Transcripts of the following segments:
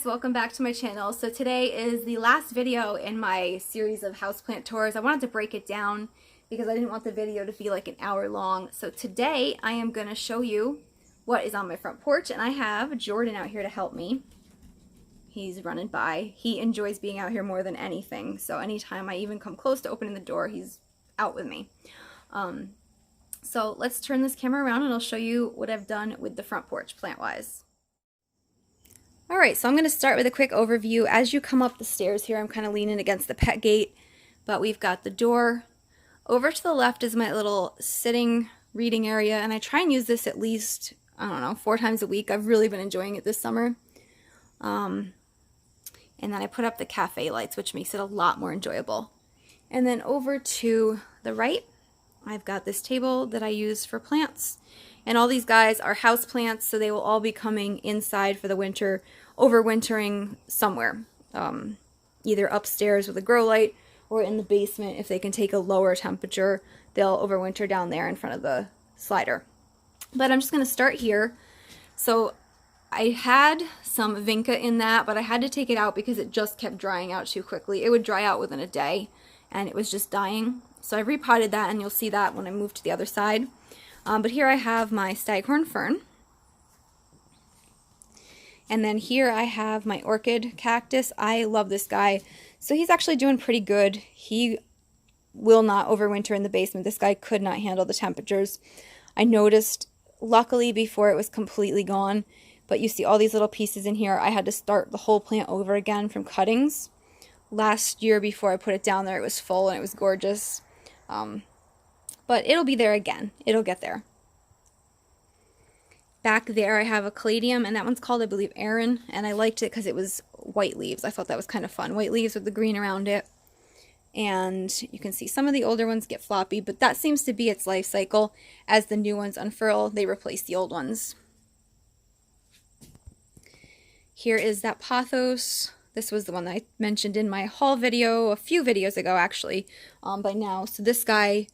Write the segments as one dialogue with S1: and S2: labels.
S1: guys, welcome back to my channel. So today is the last video in my series of houseplant tours. I wanted to break it down because I didn't want the video to be like an hour long. So today I am going to show you what is on my front porch, and I have Jordan out here to help me. He's running by. He enjoys being out here more than anything. So anytime I even come close to opening the door, he's out with me. So let's turn this camera around and I'll show you what I've done with the front porch plant-wise. Alright, so I'm going to start with a quick overview. As you come up the stairs here, I'm kind of leaning against the pet gate, but we've got the door. Over to the left is my little sitting reading area, and I try and use this at least, I don't know, 4 times a week. I've really been enjoying it this summer. And then I put up the cafe lights, which makes it a lot more enjoyable. And then over to the right, I've got this table that I use for plants. And all these guys are house plants, so they will all be coming inside for the winter, overwintering somewhere. Either upstairs with a grow light or in the basement. If they can take a lower temperature, they'll overwinter down there in front of the slider. But I'm just going to start here. So I had some vinca in that, but I had to take it out because it just kept drying out too quickly. It would dry out within a day, and it was just dying. So I repotted that, and you'll see that when I move to the other side. But here I have my staghorn fern. And then here I have my orchid cactus. I love this guy. So he's actually doing pretty good. He will not overwinter in the basement. This guy could not handle the temperatures. I noticed, luckily, before it was completely gone. But you see all these little pieces in here. I had to start the whole plant over again from cuttings. Last year, before I put it down there, it was full and it was gorgeous. But it'll be there again. It'll get there. Back there I have a caladium, and that one's called, I believe, Aaron, and I liked it because it was white leaves. I thought that was kind of fun. White leaves with the green around it. And you can see some of the older ones get floppy, but that seems to be its life cycle. As the new ones unfurl, they replace the old ones. Here is that Pathos. This was the one that I mentioned in my haul video a few videos ago, actually, by now. So this guy,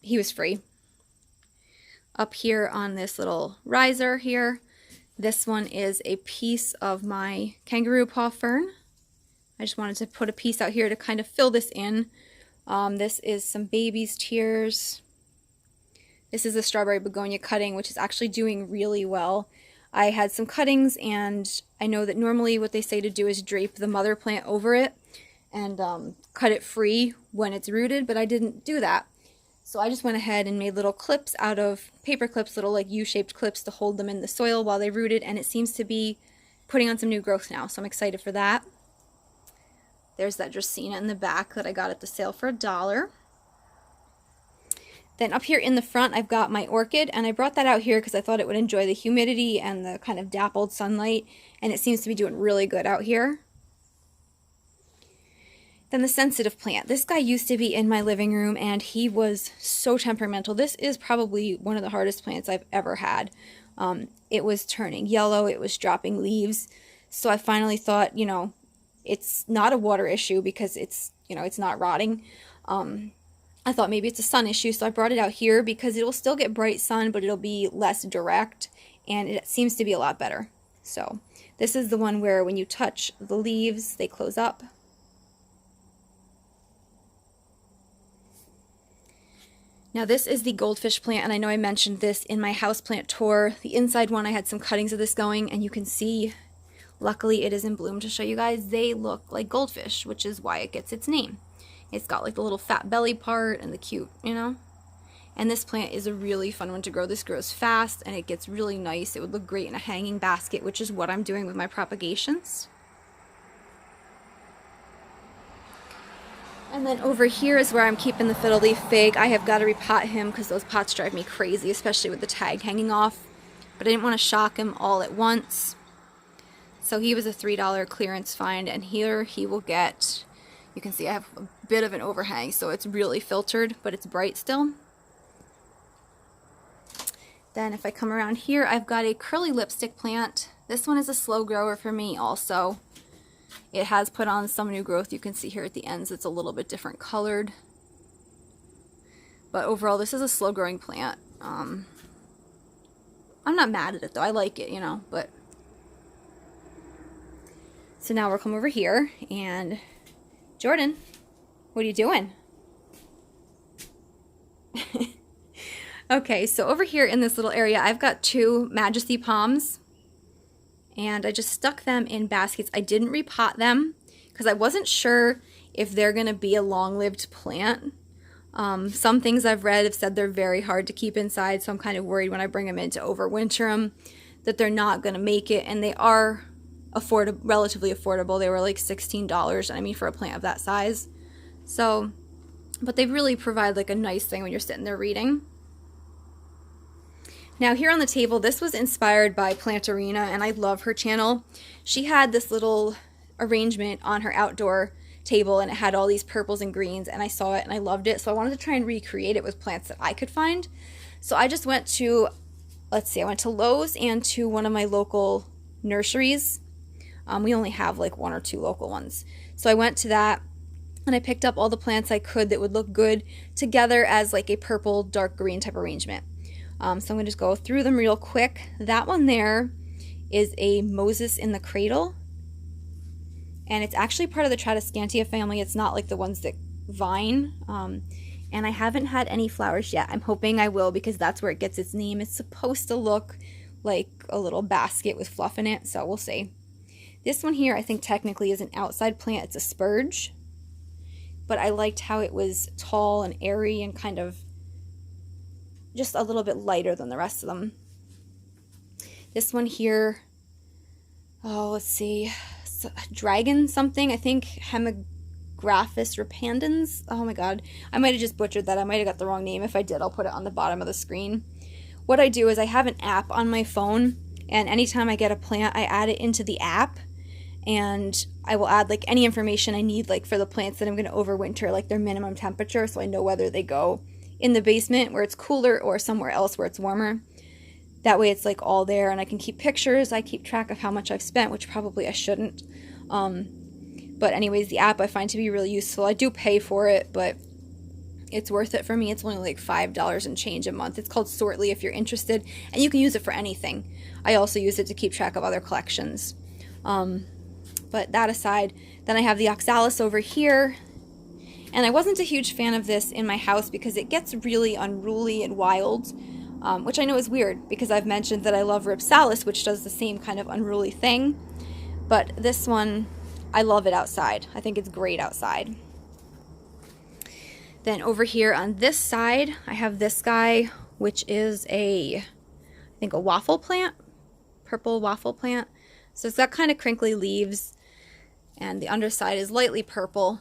S1: he was free. Up here on this little riser here, this one is a piece of my Kangaroo Paw Fern. I just wanted to put a piece out here to kind of fill this in. This is some baby's tears. This is a strawberry begonia cutting, which is actually doing really well. I had some cuttings, and I know that normally what they say to do is drape the mother plant over it and cut it free when it's rooted, but I didn't do that. So I just went ahead and made little clips out of paper clips, little like U-shaped clips to hold them in the soil while they rooted, and it seems to be putting on some new growth now, so I'm excited for that. There's that Dracaena in the back that I got at the sale for $1. Then up here in the front I've got my orchid, and I brought that out here because I thought it would enjoy the humidity and the kind of dappled sunlight, and it seems to be doing really good out here. Then the sensitive plant. This guy used to be in my living room, and he was so temperamental. This is probably one of the hardest plants I've ever had. It was turning yellow, it was dropping leaves, so I finally thought, you know, it's not a water issue because it's, you know, it's not rotting. I thought maybe it's a sun issue, so I brought it out here because it will still get bright sun, but it'll be less direct, and it seems to be a lot better. So this is the one where when you touch the leaves, they close up. Now this is the goldfish plant, and I know I mentioned this in my houseplant tour. The inside one, I had some cuttings of this going, and you can see, luckily it is in bloom to show you guys, they look like goldfish, which is why it gets its name. It's got like the little fat belly part and the cute, you know. And this plant is a really fun one to grow. This grows fast and it gets really nice. It would look great in a hanging basket, which is what I'm doing with my propagations. And then over here is where I'm keeping the Fiddly Fig. I have got to repot him because those pots drive me crazy, especially with the tag hanging off. But I didn't want to shock him all at once. So he was a $3 clearance find, and here he will get, you can see I have a bit of an overhang, so it's really filtered, but it's bright still. Then if I come around here, I've got a curly lipstick plant. This one is a slow grower for me also. It has put on some new growth. You can see here at the ends it's a little bit different colored. But overall, this is a slow growing plant. I'm not mad at it though. I like it, you know, but So now we'll come over here and Jordan, what are you doing? Okay, so over here in this little area, I've got 2 Majesty palms, and I just stuck them in baskets. I didn't repot them because I wasn't sure if they're going to be a long-lived plant. Some things I've read have said they're very hard to keep inside, so I'm kind of worried when I bring them in to overwinter them that they're not going to make it, and they are relatively affordable. They were like $16, I mean, for a plant of that size. So, but they really provide like a nice thing when you're sitting there reading. Now here on the table, this was inspired by Plantarina, and I love her channel. She had this little arrangement on her outdoor table, and it had all these purples and greens, and I saw it and I loved it, so I wanted to try and recreate it with plants that I could find. So I just went to, let's see, I went to Lowe's and to one of my local nurseries. We only have like 1 or 2 local ones. So I went to that, and I picked up all the plants I could that would look good together as like a purple, dark green type arrangement. So I'm going to just go through them real quick. That one there is a Moses in the Cradle. And it's actually part of the Tradescantia family. It's not like the ones that vine. And I haven't had any flowers yet. I'm hoping I will because that's where it gets its name. It's supposed to look like a little basket with fluff in it. So we'll see. This one here I think technically is an outside plant. It's a spurge. But I liked how it was tall and airy and kind of just a little bit lighter than the rest of them. This one here, oh, let's see, dragon something, I think Hemigraphis repandans. Oh my god, I might have just butchered that. I might have got the wrong name. If I did, I'll put it on the bottom of the screen. What I do is I have an app on my phone, and anytime I get a plant, I add it into the app, and I will add like any information I need, like for the plants that I'm going to overwinter, like their minimum temperature, so I know whether they go in the basement where it's cooler or somewhere else where it's warmer. That way it's like all there, and I can keep pictures. I keep track of how much I've spent, which probably I shouldn't. But anyways, the app I find to be really useful. I do pay for it, but it's worth it for me. It's only like $5 and change a month. It's called Sortly if you're interested, and you can use it for anything. I also use it to keep track of other collections. But that aside, then I have the Oxalis over here. And I wasn't a huge fan of this in my house because it gets really unruly and wild, which I know is weird because I've mentioned that I love Ripsalis, which does the same kind of unruly thing. But this one, I love it outside. I think it's great outside. Then over here on this side, I have this guy, which is I think a waffle plant, purple waffle plant. So it's got kind of crinkly leaves, and the underside is lightly purple.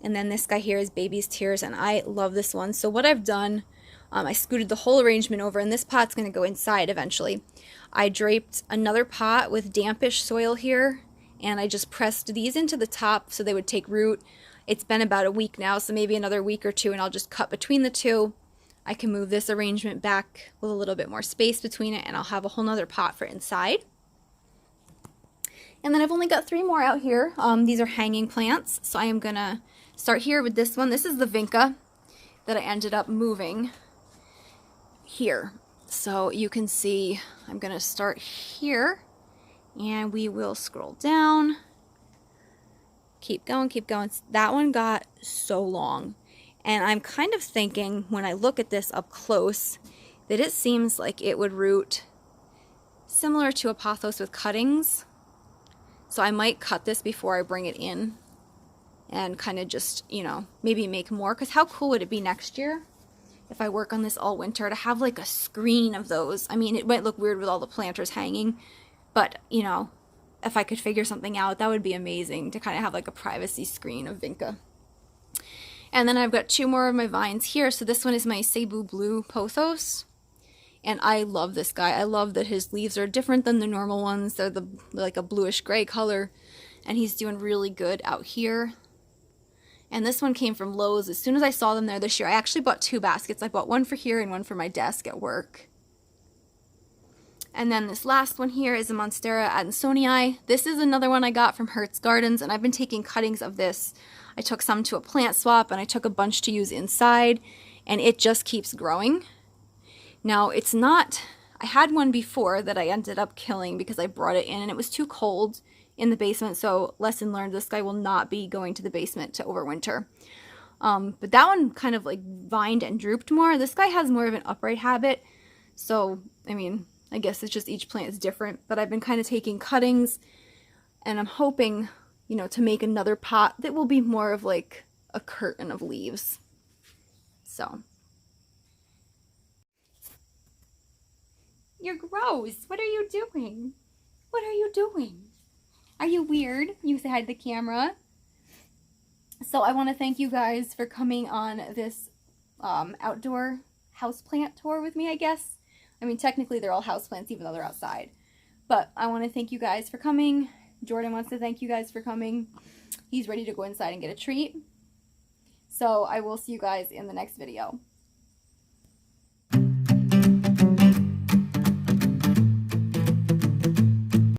S1: And then this guy here is Baby's Tears, and I love this one. So what I've done, I scooted the whole arrangement over, and this pot's going to go inside eventually. I draped another pot with dampish soil here, and I just pressed these into the top so they would take root. It's been about a week now, so maybe another week or two, and I'll just cut between the two. I can move this arrangement back with a little bit more space between it, and I'll have a whole nother pot for inside. And then I've only got 3 more out here. These are hanging plants, so I am going to start here with this one. This is the vinca that I ended up moving here. So you can see I'm going to start here, and we will scroll down. Keep going, keep going. That one got so long. And I'm kind of thinking, when I look at this up close, that it seems like it would root similar to a Pathos with cuttings. So I might cut this before I bring it in and kind of just, you know, maybe make more. Because how cool would it be next year if I work on this all winter to have like a screen of those? I mean, it might look weird with all the planters hanging, but, you know, if I could figure something out, that would be amazing to kind of have like a privacy screen of vinca. And then I've got 2 more of my vines here. So this one is my Cebu Blue Pothos. And I love this guy. I love that his leaves are different than the normal ones. They're like a bluish gray color. And he's doing really good out here. And this one came from Lowe's. As soon as I saw them there this year, I actually bought 2 baskets. I bought one for here and one for my desk at work. And then this last one here is a Monstera Adansonii. This is another one I got from Hertz Gardens, and I've been taking cuttings of this. I took some to a plant swap, and I took a bunch to use inside, and it just keeps growing. Now, it's not, I had one before that I ended up killing because I brought it in and it was too cold in the basement, so lesson learned, this guy will not be going to the basement to overwinter. But that one kind of like vined and drooped more. This guy has more of an upright habit, so I mean, I guess it's just each plant is different, but I've been kind of taking cuttings and I'm hoping, you know, to make another pot that will be more of like a curtain of leaves. So. You're gross. What are you doing? What are you doing? Are you weird? You say hi to the camera. So I want to thank you guys for coming on this outdoor houseplant tour with me, I guess. I mean, technically they're all houseplants even though they're outside. But I want to thank you guys for coming. Jordan wants to thank you guys for coming. He's ready to go inside and get a treat. So I will see you guys in the next video.